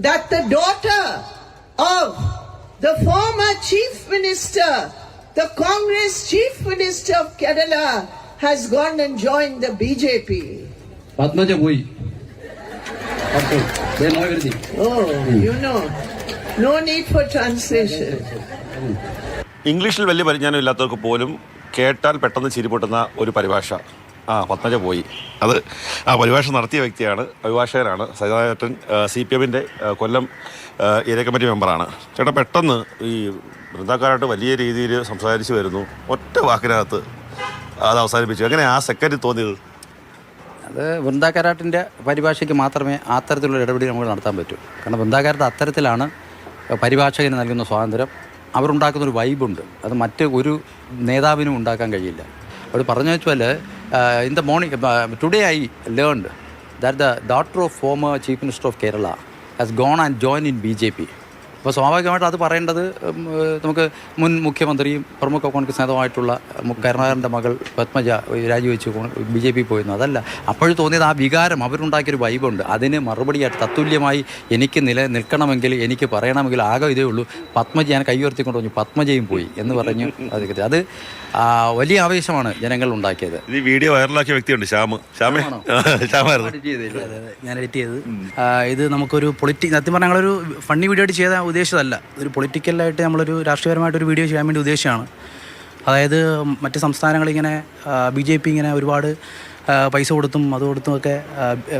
that the daughter of the former chief minister, the Congress chief minister of Kerala, has gone and joined the BJP. Padmaja Boi. Oh, you know, no need for translation. ഇംഗ്ലീഷിൽ വലിയ പരിജ്ഞാനം ഇല്ലാത്തവർക്ക് പോലും കേട്ടാൽ പെട്ടെന്ന് ചിരി പൊട്ടുന്ന ഒരു പരിഭാഷ. പത്മജ പോയി. അത് പരിഭാഷ നടത്തിയ വ്യക്തിയാണ്, അഭിഭാഷകനാണ് സജാദേട്ടൻ. CPM-ന്റെ കൊല്ലം ഏരിയ കമ്മിറ്റി മെമ്പറാണ്. ചേട്ടാ, പെട്ടെന്ന് ഈ വൃന്ദാക്കാരായിട്ട് വലിയ രീതിയിൽ സംസാരിച്ച് വരുന്നു, ഒറ്റ വാക്കിനകത്ത് അത് അവസാനിപ്പിച്ചു. എങ്ങനെ ആ സെക്കൻഡ് തോന്നിയത്? അത് വൃന്ദാക്കാരാട്ടിൻ്റെ പരിഭാഷയ്ക്ക് മാത്രമേ അത്തരത്തിലുള്ള ഇടപെടൽ നമുക്ക് നടത്താൻ പറ്റൂ. കാരണം വൃന്ദാക്കാരാട്ട് അത്തരത്തിലാണ് പരിഭാഷകന് നൽകുന്ന സ്വാതന്ത്ര്യം. അവരുണ്ടാക്കുന്നൊരു വൈബുണ്ട്, അത് മറ്റ് ഒരു നേതാവിനും ഉണ്ടാക്കാൻ കഴിയില്ല. അവർ പറഞ്ഞു വെച്ചാൽ in the morning today I learned that the daughter of former chief minister of Kerala has gone and join in BJP. അപ്പോൾ സ്വാഭാവികമായിട്ട് അത് പറയേണ്ടത് നമുക്ക് മുൻ മുഖ്യമന്ത്രിയും പ്രമുഖ കോൺഗ്രസ് നേതാവായിട്ടുള്ള കരുണാകരൻ്റെ മകൾ പത്മജ രാജിവെച്ച് BJP പോയിരുന്നു. അതല്ല, അപ്പോഴും തോന്നിയത് ആ വികാരം, അവരുണ്ടാക്കിയൊരു വൈബുണ്ട്. അതിന് മറുപടിയായിട്ട് തത്തുല്യമായി എനിക്ക് നിൽക്കണമെങ്കിൽ, എനിക്ക് പറയണമെങ്കിൽ ആകെ ഇതേ ഉള്ളൂ, പത്മജ ഞാൻ കൈ ഉയർത്തിക്കൊണ്ട് പറഞ്ഞു പത്മജയും പോയി എന്ന് പറഞ്ഞു. അത് വലിയ ആവേശമാണ് ജനങ്ങൾ ഉണ്ടാക്കിയത്. ഈ വീഡിയോ വൈറലാക്കിയ വ്യക്തിയുണ്ട്, ഞാൻ എഡിറ്റ് ചെയ്തത്. ഇത് നമുക്കൊരു സത്യം പറഞ്ഞാൽ ഞങ്ങളൊരു ഫണ്ണി വീഡിയോ ആയിട്ട് ചെയ്ത ഉദ്ദേശിച്ചതല്ല. ഒരു പൊളിറ്റിക്കലായിട്ട് നമ്മളൊരു രാഷ്ട്രീയപരമായിട്ടൊരു വീഡിയോ ചെയ്യാൻ വേണ്ടി ഉദ്ദേശിച്ചാണ്. അതായത് മറ്റ് സംസ്ഥാനങ്ങളിങ്ങനെ BJP ഇങ്ങനെ ഒരുപാട് പൈസ കൊടുത്തും അത് കൊടുത്തും ഒക്കെ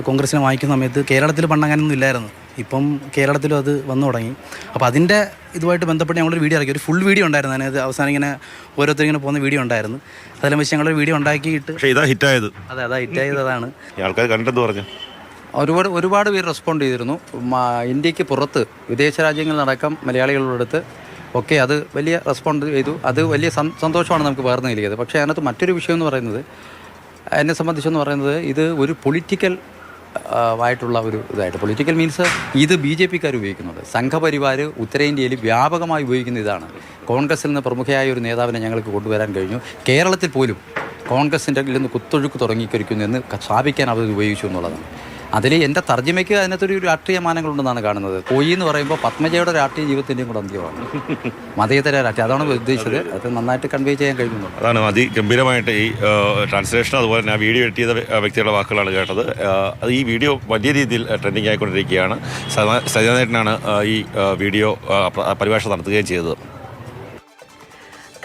കോൺഗ്രസിനെ വാങ്ങിക്കുന്ന സമയത്ത് കേരളത്തിൽ പണ്ടങ്ങനൊന്നും ഇല്ലായിരുന്നു. ഇപ്പം കേരളത്തിലും അത് വന്നു തുടങ്ങി. അപ്പോൾ അതിൻ്റെ ഇതുമായിട്ട് ബന്ധപ്പെട്ട് ഞങ്ങളൊരു വീഡിയോ ഇറക്കി. ഒരു ഫുൾ വീഡിയോ ഉണ്ടായിരുന്നു. അതിനകത്ത് അവസാനം ഇങ്ങനെ ഓരോരുത്തരിങ്ങനെ പോകുന്ന വീഡിയോ ഉണ്ടായിരുന്നു. അതെല്ലാം വെച്ച് ഞങ്ങളൊരു വീഡിയോ ഉണ്ടാക്കിയിട്ട് ഹിറ്റായത്. അതാ ഹിറ്റായത്. അതാണ് ആൾക്കാർ കണ്ടെന്ന് പറഞ്ഞു. ഒരുപാട് പേര് റെസ്പോണ്ട് ചെയ്തിരുന്നു. ഇന്ത്യക്ക് പുറത്ത് വിദേശ രാജ്യങ്ങളിലടക്കം മലയാളികളോടടുത്ത് ഒക്കെ അത് വലിയ റെസ്പോണ്ട് ചെയ്തു. അത് വലിയ സന്തോഷമാണ് നമുക്ക് പകർന്നു നൽകിയത്. പക്ഷേ അതിനകത്ത് മറ്റൊരു വിഷയം എന്ന് പറയുന്നത്, എന്നെ സംബന്ധിച്ചെന്ന് പറയുന്നത്, ഇത് ഒരു പൊളിറ്റിക്കൽ ആയിട്ടുള്ള ഒരു ഇതായിട്ട്, പൊളിറ്റിക്കൽ മീൻസ് ഇത് BJP-ക്കാർ ഉപയോഗിക്കുന്നത്. സംഘപരിവാർ ഉത്തരേന്ത്യയിൽ വ്യാപകമായി ഉപയോഗിക്കുന്ന ഇതാണ്. കോൺഗ്രസിൽ നിന്ന് പ്രമുഖയായ ഒരു നേതാവിനെ ഞങ്ങൾക്ക് കൊണ്ടുവരാൻ കഴിഞ്ഞു. കേരളത്തിൽ പോലും കോൺഗ്രസിൻ്റെ നിന്ന് കുത്തൊഴുക്ക് തുടങ്ങിക്കരിക്കുന്നു എന്ന് സ്ഥാപിക്കാൻ അവർ ഉപയോഗിച്ചു എന്നുള്ളതാണ്. അതിൽ എൻ്റെ തർജ്ജമയ്ക്ക് അതിനകത്തൊരു രാഷ്ട്രീയ മാനങ്ങളുണ്ടെന്നാണ് കാണുന്നത്. കോയി എന്ന് പറയുമ്പോൾ പത്മജയുടെ രാഷ്ട്രീയ ജീവിതത്തിൻ്റെയും കൂടെ അന്ത്യമാണ്. മതേതര രാഷ്ട്രീയം, അതാണ് ഉദ്ദേശിച്ചത്. അത് നന്നായിട്ട് കൺവേ ചെയ്യാൻ കഴിയുന്നു. അതാണ് അതിഗംഭീരമായിട്ട് ഈ ട്രാൻസ്ലേഷൻ, അതുപോലെ തന്നെ ആ വീഡിയോ എഡിറ്റ് ചെയ്ത വ്യക്തിയുടെ വാക്കുകളാണ് കേട്ടത്. അത് ഈ വീഡിയോ വലിയ രീതിയിൽ ട്രെൻഡിങ് ആയിക്കൊണ്ടിരിക്കുകയാണ്. സജാദേട്ടനാണ് ഈ വീഡിയോ പരിഭാഷ നടത്തുകയും ചെയ്തത്.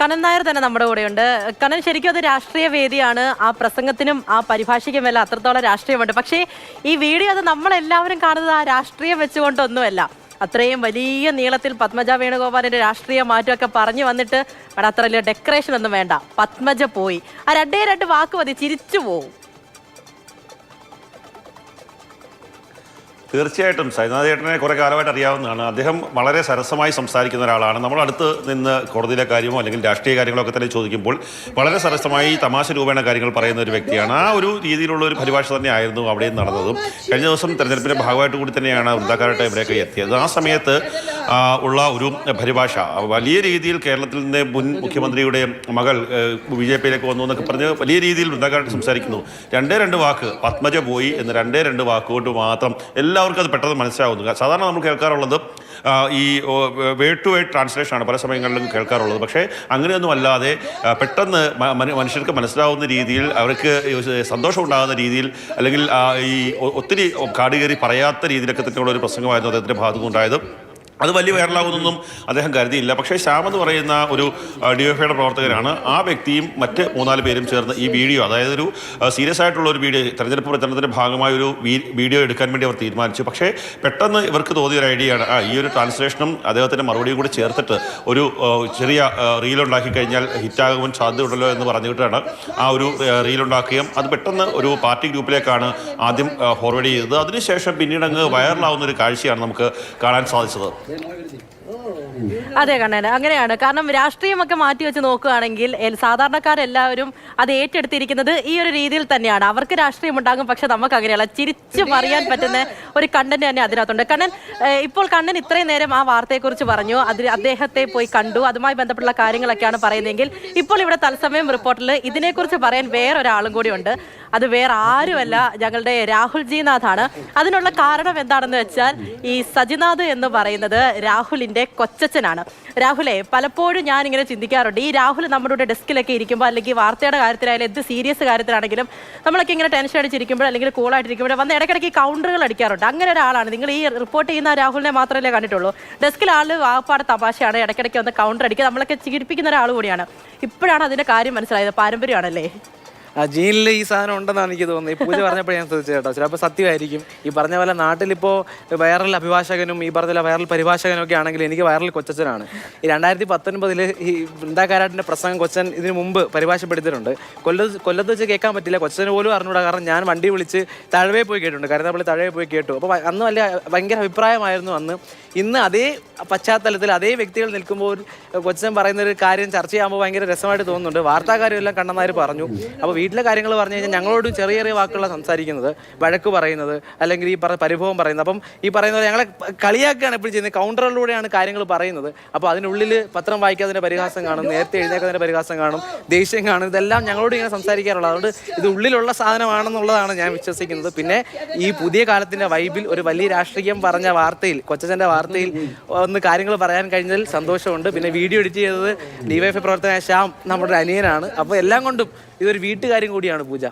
കണ്ണൻ നായർ തന്നെ നമ്മുടെ കൂടെയുണ്ട്. കണ്ണൻ, ശരിക്കും അത് രാഷ്ട്രീയ വേദിയാണ്. ആ പ്രസംഗത്തിനും ആ പരിഭാഷയ്ക്കും എല്ലാം അത്രത്തോളം രാഷ്ട്രീയമുണ്ട്. പക്ഷേ ഈ വീഡിയോ അത് നമ്മളെല്ലാവരും കാണുന്നത് ആ രാഷ്ട്രീയം വെച്ചുകൊണ്ടൊന്നുമല്ല. അത്രയും വലിയ നീളത്തിൽ പത്മജ വേണുഗോപാലിന്റെ രാഷ്ട്രീയ മാറ്റമൊക്കെ പറഞ്ഞു വന്നിട്ട് അത്ര വലിയ ഡെക്കറേഷൻ ഒന്നും വേണ്ട. പത്മജ പോയി, ആ രണ്ട് വാക്ക് മതി, ചിരിച്ചു പോവും. തീർച്ചയായിട്ടും സൈനാഥേട്ടനെ കുറേ കാലമായിട്ട് അറിയാവുന്നതാണ്. അദ്ദേഹം വളരെ സരസമായി സംസാരിക്കുന്ന ഒരാളാണ്. നമ്മളടുത്ത് നിന്ന് കോടതിയിലെ കാര്യമോ അല്ലെങ്കിൽ രാഷ്ട്രീയ കാര്യങ്ങളൊക്കെ തന്നെ ചോദിക്കുമ്പോൾ വളരെ സരസമായി തമാശ രൂപേണ കാര്യങ്ങൾ പറയുന്ന ഒരു വ്യക്തിയാണ്. ആ ഒരു രീതിയിലുള്ള ഒരു പരിഭാഷ തന്നെയായിരുന്നു അവിടെയും നടന്നതും. കഴിഞ്ഞ ദിവസം തെരഞ്ഞെടുപ്പിൻ്റെ ഭാഗമായിട്ട് കൂടി തന്നെയാണ് വൃന്ദാക്കാരായിട്ട് ഇവിടെയൊക്കെ എത്തിയത്. ആ സമയത്ത് ഉള്ള ഒരു പരിഭാഷ വലിയ രീതിയിൽ കേരളത്തിൽ നിന്ന് മുൻ മുഖ്യമന്ത്രിയുടെ മകൾ BJP-യിലേക്ക് വന്നു എന്നൊക്കെ പറഞ്ഞ് വലിയ രീതിയിൽ വൃന്ദാക്കാരായിട്ട് സംസാരിക്കുന്നു. രണ്ട് വാക്ക് പത്മജ പോയി എന്ന് രണ്ട് വാക്കുകൊണ്ട് മാത്രം എല്ലാവർക്കും അത് പെട്ടെന്ന് മനസ്സിലാവുന്നു. സാധാരണ നമ്മൾ കേൾക്കാറുള്ളത് ഈ വേർഡ് ടു വേർഡ് ട്രാൻസ്ലേഷനാണ് പല സമയങ്ങളിലും കേൾക്കാറുള്ളത്. പക്ഷേ അങ്ങനെയൊന്നും അല്ലാതെ പെട്ടെന്ന് മനുഷ്യർക്ക് മനസ്സിലാവുന്ന രീതിയിൽ, അവർക്ക് സന്തോഷം ഉണ്ടാകുന്ന രീതിയിൽ, അല്ലെങ്കിൽ ഈ ഒത്തിരി കാടുകയറി പറയാത്ത രീതിയിലൊക്കെ തന്നെയുള്ള ഒരു പ്രസംഗമായിരുന്നു അദ്ദേഹത്തിൻ്റെ ഭാഗത്തുനിന്നുണ്ടായത്. അത് വലിയ വൈറലാകുന്നൊന്നും അദ്ദേഹം കരുതിയില്ല. പക്ഷേ ശ്യാം എന്ന് പറയുന്ന ഒരു DYFIയുടെ പ്രവർത്തകരാണ്. ആ വ്യക്തിയും മറ്റ് 3-4 പേരും ചേർന്ന് ഈ വീഡിയോ, അതായത് ഒരു സീരിയസ് ആയിട്ടുള്ള ഒരു വീഡിയോ, തെരഞ്ഞെടുപ്പ് പ്രചരണത്തിൻ്റെ ഭാഗമായ ഒരു വീഡിയോ എടുക്കാൻ വേണ്ടി അവർ തീരുമാനിച്ചു. പക്ഷേ പെട്ടെന്ന് ഇവർക്ക് തോന്നിയ ഒരു ഐഡിയയാണ്, ഈ ഒരു ട്രാൻസ്ലേഷനും അദ്ദേഹത്തിൻ്റെ മറുപടിയും കൂടി ചേർത്തിട്ട് ഒരു ചെറിയ റീലുണ്ടാക്കി കഴിഞ്ഞാൽ ഹിറ്റാകുവാൻ സാധ്യതയുണ്ടല്ലോ എന്ന് പറഞ്ഞിട്ടാണ് ആ ഒരു റീലുണ്ടാക്കുകയും അത് പെട്ടെന്ന് ഒരു പാർട്ടി ഗ്രൂപ്പിലേക്കാണ് ആദ്യം ഫോർവേഡ് ചെയ്തത്. അതിനുശേഷം പിന്നീട് അങ്ങ് വൈറലാവുന്ന ഒരു കാഴ്ചയാണ് നമുക്ക് കാണാൻ സാധിച്ചത്. അതെ കണ്ണൻ, അങ്ങനെയാണ്. കാരണം രാഷ്ട്രീയമൊക്കെ മാറ്റി വെച്ച് നോക്കുകയാണെങ്കിൽ സാധാരണക്കാരെല്ലാവരും അത് ഏറ്റെടുത്തിരിക്കുന്നത് ഈ ഒരു രീതിയിൽ തന്നെയാണ്. അവർക്ക് രാഷ്ട്രീയം ഉണ്ടാകും, പക്ഷെ നമുക്ക് അങ്ങനെയല്ല. ചിരിച്ചു പറയാൻ പറ്റുന്ന ഒരു കണ്ടന്റ് തന്നെ അതിനകത്തുണ്ട്. കണ്ണൻ, ഇപ്പോൾ കണ്ണൻ ഇത്രയും നേരം ആ വാർത്തയെക്കുറിച്ച് പറഞ്ഞു, അദ്ദേഹത്തെ പോയി കണ്ടു, അതുമായി ബന്ധപ്പെട്ടുള്ള കാര്യങ്ങളൊക്കെയാണ് പറയുന്നതെങ്കിൽ ഇപ്പോൾ ഇവിടെ തത്സമയം റിപ്പോർട്ടിൽ ഇതിനെക്കുറിച്ച് പറയാൻ വേറൊരാളും കൂടി ഉണ്ട്. അത് വേറെ ആരുമല്ല, ഞങ്ങളുടെ രാഹുൽ ജി നാഥാണ്. അതിനുള്ള കാരണം എന്താണെന്ന് വെച്ചാൽ ഈ സജിനാഥ് എന്ന് പറയുന്നത് രാഹുലിന്റെ കൊച്ചച്ഛനാണ്. രാഹുലെ, പലപ്പോഴും ഞാൻ ഇങ്ങനെ ചിന്തിക്കാറുണ്ട്, ഈ രാഹുൽ നമ്മുടെ ഡെസ്കിലൊക്കെ ഇരിക്കുമ്പോൾ അല്ലെങ്കിൽ വാർത്തയുടെ കാര്യത്തിലായാലും എന്ത് സീരിയസ് കാര്യത്തിലാണെങ്കിലും നമ്മളൊക്കെ ഇങ്ങനെ ടെൻഷൻ അടിച്ചിരിക്കുമ്പോൾ അല്ലെങ്കിൽ കൂളായിട്ടിരിക്കുമ്പോൾ വന്ന് ഇടയ്ക്കിടയ്ക്ക് കൗണ്ടറുകൾ അടിക്കാറുണ്ട്. അങ്ങനെ ഒരാളാണ്. നിങ്ങൾ ഈ റിപ്പോർട്ട് ചെയ്യുന്ന രാഹുലിനെ മാത്രമല്ലേ കണ്ടിട്ടുള്ളൂ. ഡെസ്കിൽ ആള് വാപ്പാട് തമാശയാണ്, ഇടയ്ക്കിടയ്ക്ക് വന്ന് കൗണ്ടർ അടിക്കുക, നമ്മളൊക്കെ ചിരിപ്പിക്കുന്ന ഒരാൾ കൂടിയാണ്. ഇപ്പോഴാണ് അതിന്റെ കാര്യം മനസ്സിലായത്. പാരമ്പര്യമാണല്ലേ? ജീനിൽ ഈ സാധനം ഉണ്ടെന്നാണ് എനിക്ക് തോന്നുന്നത്. ഈ പൂജ പറഞ്ഞപ്പോൾ ഞാൻ ശ്രദ്ധിച്ചു കേട്ടോ. ചിലപ്പോൾ സത്യമായിരിക്കും. ഈ പറഞ്ഞ പോലെ നാട്ടിലിപ്പോൾ വൈറൽ അഭിഭാഷകനും ഈ പറഞ്ഞ പോലെ വൈറൽ പരിഭാഷകനും ഒക്കെ ആണെങ്കിൽ എനിക്ക് വൈറൽ കൊച്ചച്ഛനാണ്. ഈ 2019 ഈ വൃന്ദാകാരാട്ടിൻ്റെ പ്രസംഗം കൊച്ചൻ ഇതിനു മുമ്പ് പരിഭാഷപ്പെടുത്തിയിട്ടുണ്ട്. കൊല്ലത്ത് വെച്ച് കേൾക്കാൻ പറ്റില്ല, കൊച്ചന് പോലും അറിഞ്ഞൂടാ. കാരണം ഞാൻ വണ്ടി വിളിച്ച് തഴവേ പോയി കേട്ടിട്ടുണ്ട്, കരുനാപ്പള്ളി തഴവേ പോയി കേട്ടു. അപ്പോൾ അന്ന് ഭയങ്കര അഭിപ്രായമായിരുന്നു അന്ന്. ഇന്ന് അതേ പശ്ചാത്തലത്തിൽ അതേ വ്യക്തികൾ നിൽക്കുമ്പോൾ കൊച്ചൻ പറയുന്ന ഒരു കാര്യം ചർച്ച ചെയ്യുമ്പോൾ ഭയങ്കര രസമായിട്ട് തോന്നുന്നുണ്ട്. വാർത്താക്കാരെല്ലാം കണ്ണന്മാർ പറഞ്ഞു. അപ്പോൾ വീട്ടിലെ കാര്യങ്ങൾ പറഞ്ഞു കഴിഞ്ഞാൽ ഞങ്ങളോടും ചെറിയ ചെറിയ വാക്കുകളാണ് സംസാരിക്കുന്നത്, വഴക്ക് പറയുന്നത്, അല്ലെങ്കിൽ ഈ പരിഭവം പറയുന്നത്. അപ്പം ഈ പറയുന്നത് ഞങ്ങളെ കളിയാക്കുകയാണ് എപ്പോഴും ചെയ്യുന്നത്. കൗണ്ടറിലൂടെയാണ് കാര്യങ്ങൾ പറയുന്നത്. അപ്പോൾ അതിനുള്ളിൽ പത്രം വായിക്കാതിൻ്റെ പരിഹാസം കാണും, നേരത്തെ എഴുന്നേക്കുന്നതിൻ്റെ പരിഹാസം കാണും, ദേഷ്യം കാണും. ഇതെല്ലാം ഞങ്ങളോട് ഇങ്ങനെ സംസാരിക്കാറുള്ളത്. അതുകൊണ്ട് ഇത് ഉള്ളിലുള്ള സാധനമാണെന്നുള്ളതാണ് ഞാൻ വിശ്വസിക്കുന്നത്. പിന്നെ ഈ പുതിയ കാലത്തിൻ്റെ വൈബിൽ ഒരു വലിയ രാഷ്ട്രീയം പറഞ്ഞ വാർത്തയിൽ, കൊച്ചച്ഛൻ്റെ വാർത്തയിൽ ഒന്ന് കാര്യങ്ങൾ പറയാൻ കഴിഞ്ഞതിൽ സന്തോഷമുണ്ട്. പിന്നെ വീഡിയോ എഡിറ്റ് ചെയ്തത് ഡിവൈഎഫ്ഐ പ്രവർത്തകനായ ശ്യാം, നമ്മുടെ അനിയനാണ്. അപ്പോൾ എല്ലാം കൊണ്ടും ഇതൊരു വീട്ടുകാരും കൂടിയാണ് പൂജ.